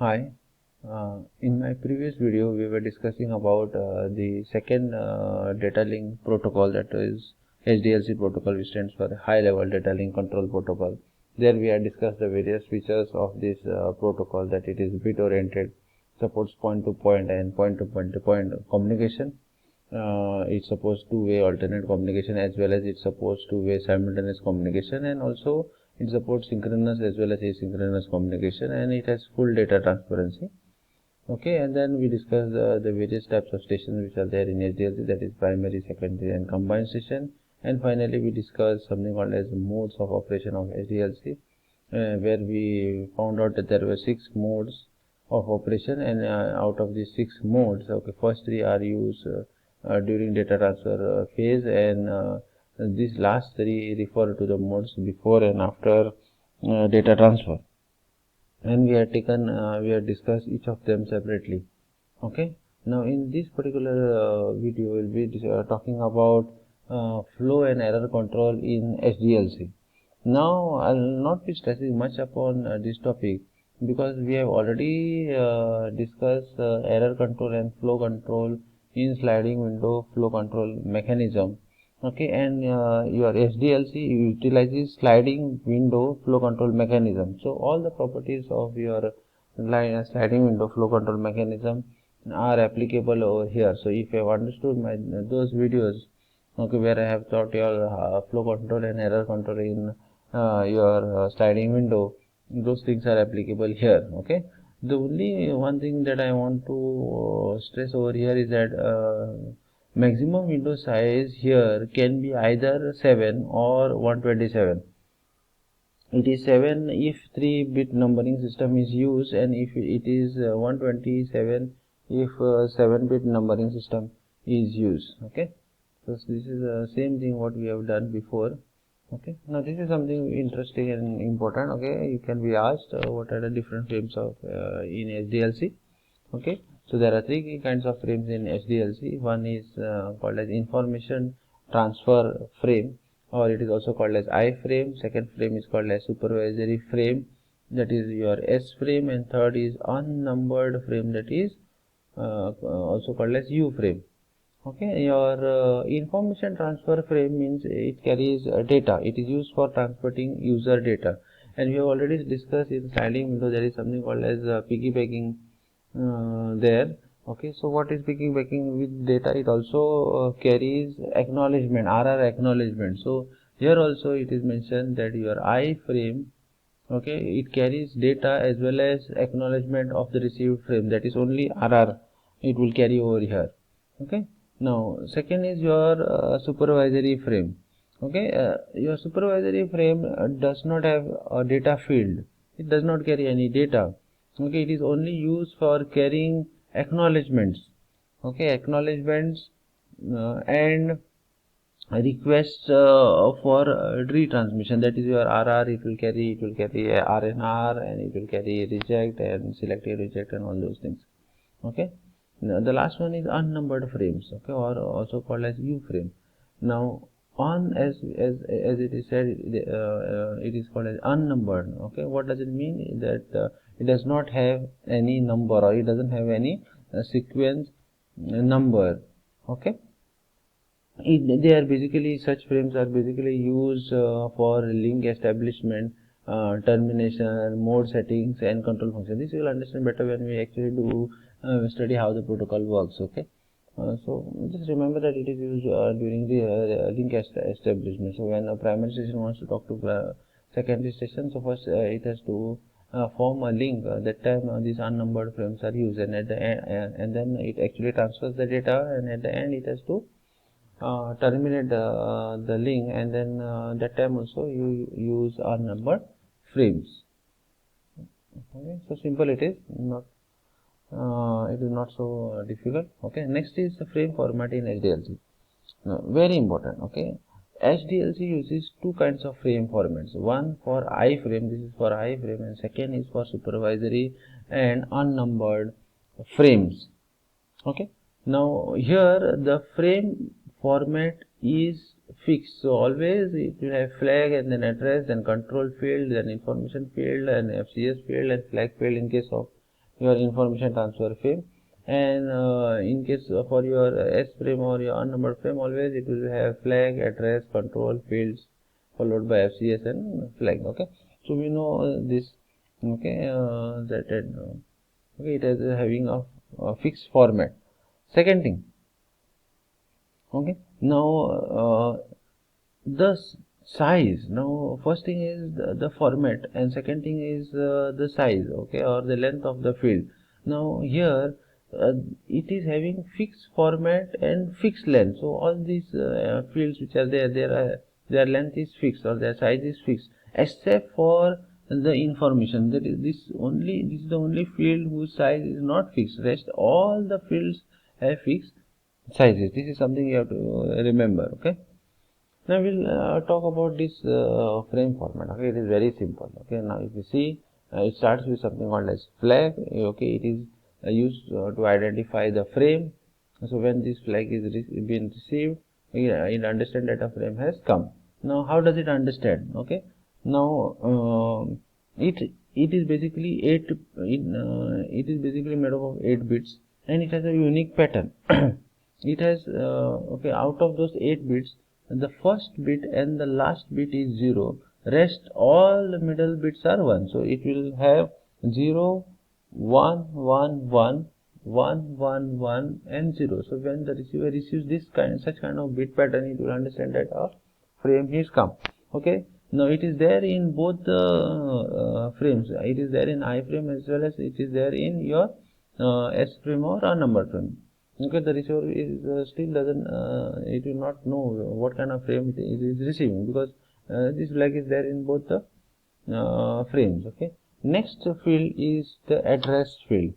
Hi, in my previous video we were discussing about the second data link protocol, that is HDLC protocol, which stands for High Level Data Link Control Protocol. There we had discussed the various features of this protocol, that it is bit oriented, supports point to point and point to point communication. It supports two-way alternate communication, as well as it supports two-way simultaneous communication, and also it supports synchronous as well as asynchronous communication, and it has full data transparency. Okay, and then we discussed the various types of stations which are there in HDLC, that is primary, secondary and combined station. And finally we discussed something called as modes of operation of HDLC, where we found out that there were 6 modes of operation, and out of these 6 modes, okay, first 3 are used during data transfer phase, and these last 3 refer to the modes before and after data transfer, and we have discussed each of them separately. Okay, now in this particular video we'll be talking about flow and error control in HDLC. Now I'll not be stressing much upon this topic, because we have already discussed error control and flow control in sliding window flow control mechanism. Okay, and your HDLC utilizes sliding window flow control mechanism. So all the properties of your sliding window flow control mechanism are applicable over here. So if you have understood those videos, okay, where I have taught your flow control and error control in your sliding window, those things are applicable here. Okay, the only one thing that I want to stress over here is that maximum window size here can be either 7 or 127. It is 7 if 3-bit numbering system is used, and if it is 127 if 7-bit numbering system is used. Okay, so this is the same thing what we have done before. Okay, now this is something interesting and important. Okay, you can be asked what are the different frames of in HDLC. Okay, so there are 3 kinds of frames in HDLC. One is called as information transfer frame, or it is also called as I frame. Second frame is called as supervisory frame, that is your S frame, and third is unnumbered frame, that is also called as U frame. Okay, your information transfer frame means it carries data. It is used for transporting user data, and we have already discussed in sliding window there is something called as piggybacking there. Okay, so what is piggybacking with data? It also carries acknowledgement, RR acknowledgement. So here also it is mentioned that your I frame, okay, it carries data as well as acknowledgement of the received frame, that is only RR it will carry over here. Okay, now second is your supervisory frame. Okay, your supervisory frame does not have a data field. It does not carry any data. Okay, it is only used for carrying acknowledgements. Okay, acknowledgements and requests for retransmission, that is your RR. It will carry RNR, and it will carry reject and select a reject and all those things. Okay, now the last one is unnumbered frames, okay, or also called as U frame. Now on as it is said, it is called as unnumbered. Okay, what does it mean? That it does not have any number, or it doesn't have any sequence number. Okay, they are basically, such frames are basically used for link establishment, termination, mode settings and control function. This you will understand better when we actually do study how the protocol works. Okay, so just remember that it is used during the link establishment. So when a primary station wants to talk to secondary station, so first it has to form a link. That time these unnumbered frames are used, and at the end, and then it actually transfers the data, and at the end it has to terminate the link, and then that time also you use unnumbered frames. Okay, so simple it is, not it is not so difficult. Okay, next is the frame format in HDLC. Now, very important. Okay, HDLC uses 2 kinds of frame formats. One for I frame, this is for I frame, and second is for supervisory and unnumbered frames. Okay, now here the frame format is fixed, so always it will have flag and then address, then control field, then information field, and FCS field and flag field in case of your information transfer frame. And in case for your S frame or your unnumbered frame, always it will have flag, address, control, fields, followed by FCS and flag. Okay, so we know this. Okay, okay, it is having a fixed format. Second thing, okay, now the size. Now first thing is the format, and second thing is the size, okay, or the length of the field. Now here it is having fixed format and fixed length. So all these fields which are there, their length is fixed or their size is fixed, except for the information. That is this is the only field whose size is not fixed. Rest all the fields have fixed sizes. This is something you have to remember. Okay, now we'll talk about this frame format. Okay, it is very simple. Okay, now if you see, it starts with something called as flag. Okay, it is used to identify the frame. So when this flag is being received, it understand that a frame has come. Now how does it understand? Okay, now it is basically it is basically made up of 8 bits, and it has a unique pattern. It has okay, out of those 8 bits, the first bit and the last bit is 0, rest all the middle bits are 1. So it will have 0, 1, 1, 1, 1, 1, 1 and 0. So when the receiver receives such kind of bit pattern, it will understand that a frame is come. Okay, now it is there in both the frames. It is there in I frame as well as it is there in your S frame or a number frame. Okay, the receiver is still doesn't it will not know what kind of frame it is receiving, because this flag is there in both the frames. Okay, next field is the address field.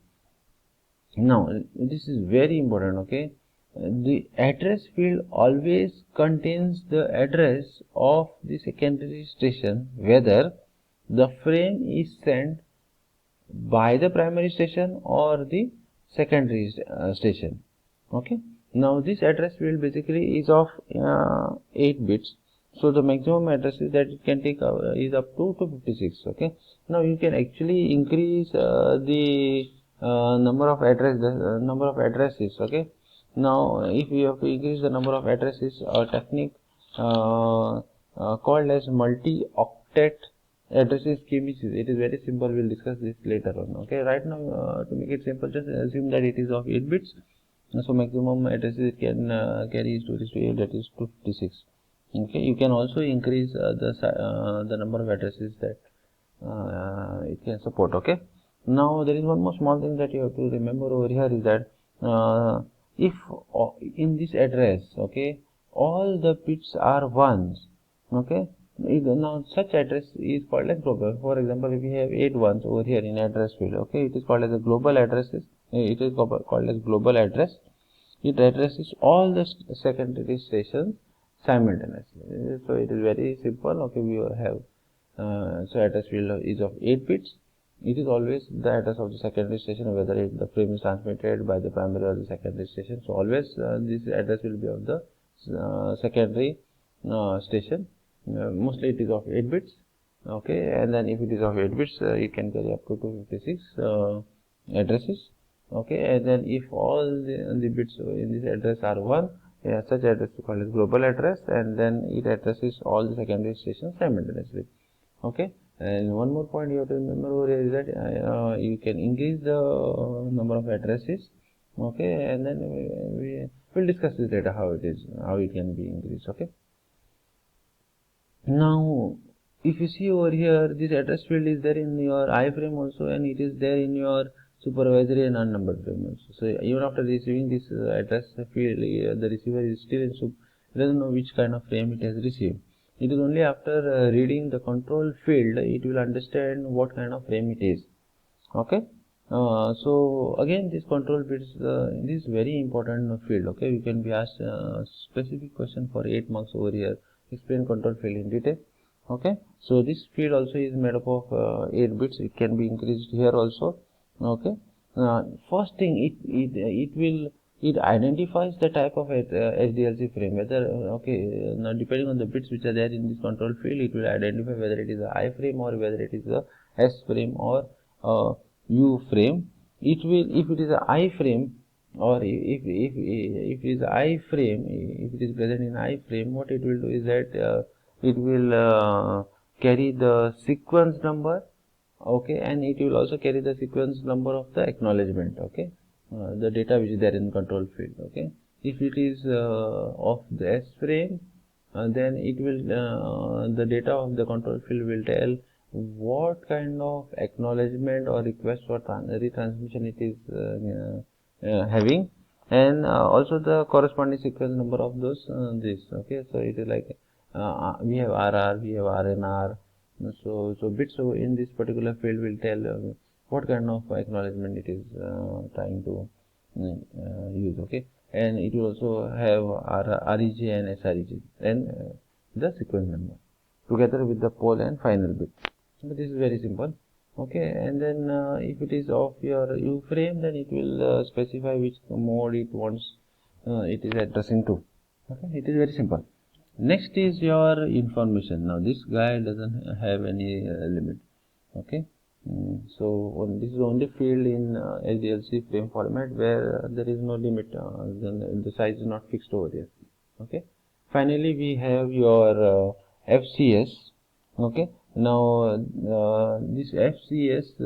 Now this is very important. Okay, the address field always contains the address of the secondary station, whether the frame is sent by the primary station or the secondary station. Okay, now this address field basically is of 8 bits. So the maximum addresses that it can take is up to 256. Okay, now you can actually increase the number of addresses. Okay, now if you have to increase the number of addresses, a technique called as multi-octet addressing scheme is used. It is very simple. We'll discuss this later on. Okay, right now to make it simple, just assume that it is of 8 bits. So maximum addresses it can carry is 2:8, that is 256. Okay, you can also increase the number of addresses that it can support. Okay, now there is one more small thing that you have to remember over here is that if in this address, okay, all the bits are ones. Okay, now such address is called as global. For example, if we have 8 ones over here in address field, okay, it is called as a global addresses. It is called as global address. It addresses all the secondary stations simultaneously. So it is very simple. Okay, we have so address field is of 8 bits. It is always the address of the secondary station, whether the frame is transmitted by the primary or the secondary station. So always this address will be of the secondary station. Mostly it is of 8 bits. Okay, and then if it is of 8 bits, you can carry up to 256 addresses. Okay, and then if all the bits in this address are 1, such address is called as global address, and then it addresses all the secondary stations simultaneously. Okay, and one more point you have to remember over here is that you can increase the number of addresses. Okay, and then we will discuss this later how it can be increased. Okay, now if you see over here, this address field is there in your I frame also, and it is there in your supervisory and unnumbered frame also. So even after receiving this address field, the receiver is still in doesn't know which kind of frame it has received. It is only after reading the control field it will understand what kind of frame it is. Okay, so again this control bit is this very important field. Okay, you can be asked specific question for 8 marks over here. Explain control field in detail. Okay, so this field also is made up of 8 bits. It can be increased here also. Okay, first thing it identifies the type of SDLC frame, whether okay, now depending on the bits which are there in this control field, it will identify whether it is a I frame or whether it is a S frame or U frame. it will, if it is a iframe, or if it is iframe, if it is present in iframe, what it will do is that it will carry the sequence number, okay, and it will also carry the sequence number of the acknowledgement, okay, the data which is there in control field, okay. If it is of the S frame, then it will the data of the control field will tell what kind of acknowledgement or request for retransmission it is having, and also the corresponding sequence number of those this, okay. So it is like we have RR, we have RNR, so bits in this particular field will tell what kind of acknowledgement it is trying to use, okay. And it will also have REJ and SREJ and the sequence number together with the pole and final bit. So this is very simple, okay. And then if it is of your U frame, then it will specify which mode it wants it is addressing to, okay. It is very simple. Next is your information. Now this guy doesn't have any limit, okay. So this is the only field in SDLC frame format where there is no limit, then the size is not fixed over there, okay. Finally we have your FCS, okay. Now this FCS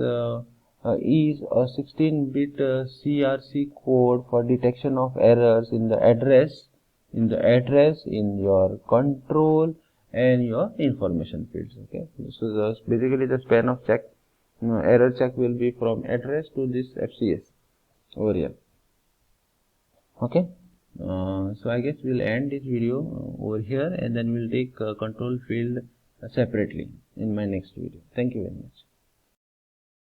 is a 16-bit CRC code for detection of errors in the address, in your control and your information fields, okay. So basically the span of check, error check will be from address to this FCS over here, okay. So I guess we'll end this video over here, and then we'll take control field separately in my next video. Thank you very much.